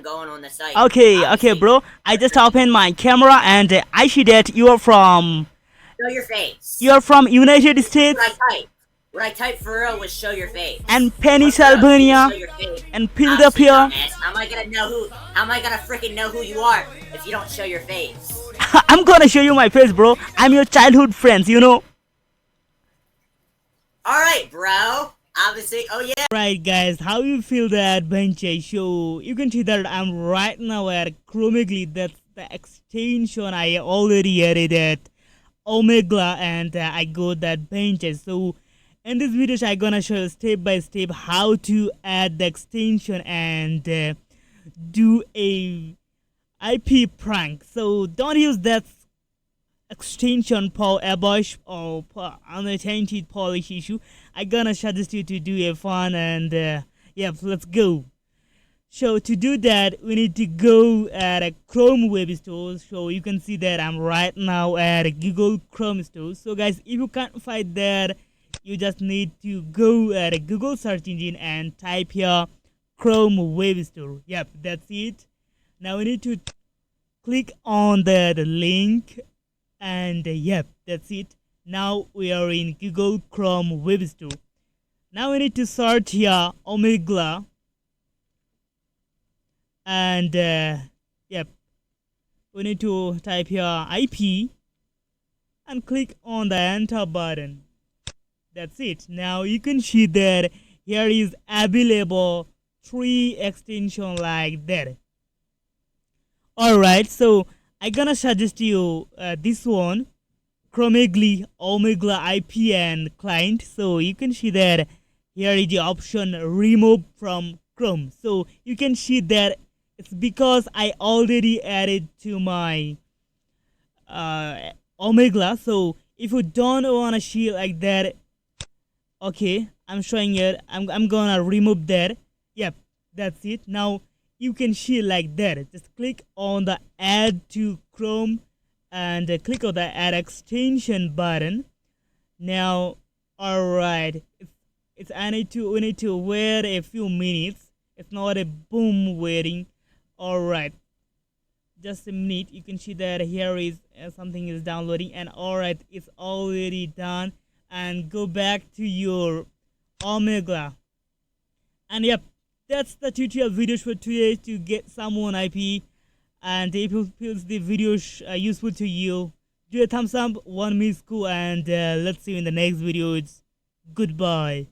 going on the site. Okay, Obviously, bro. I just opened my camera and I see that show your face. you're from United What I States typed. What I typed for real was show your face. and Or for real, you just show Pennsylvania your face. and Obviously, Philadelphia. dumbass. How am I gonna know who? How am I gonna freaking know who you are if you don't show your face? I'm gonna show you my face, bro. I'm your childhood friends. All right, bro. Obviously, oh yeah. Right, guys, how you feel that bench? So you can see that I'm right now at Omegle. That's the extension I already added at Omegle, and I got that benches. So in this video, I gonna show you step by step how to add the extension and do a IP prank. So don't use that extension for abuse or for unattended policy issue. I gonna suggest you to do a fun and yeah, let's go. So to do that, we need to go at a Chrome web store. So you can see that I'm right now at a Google Chrome store. So guys, if you can't find that, you just need to go at a Google search engine and type here Chrome web store. Yep, that's it. Now we need to click on the link and yep, that's it. Now we are in Google Chrome web store. Now we need to search here Omegle and yep, we need to type here IP and click on the enter button. That's it. Now you can see that here is available 3 extension like that. Alright, so I gonna suggest you this one, Omegle IP and client. So you can see that here is the option remove from Chrome. So you can see that it's because I already added to my Omegle. So if you don't wanna see like that, okay, I'm showing it. I'm gonna remove that. Yep, that's it. Now you can see like that. Just click on the add to Chrome and click on the add extension button. Now, alright, we need to wait a few minutes. It's not a boom waiting. Alright, just a minute. You can see that here is something is downloading, and alright, it's already done. And go back to your Omegle. And yep, that's the tutorial video for today to get someone IP. And if you feel the video useful to you, do a thumbs up, one miss cool, and let's see you in the next video. It's goodbye.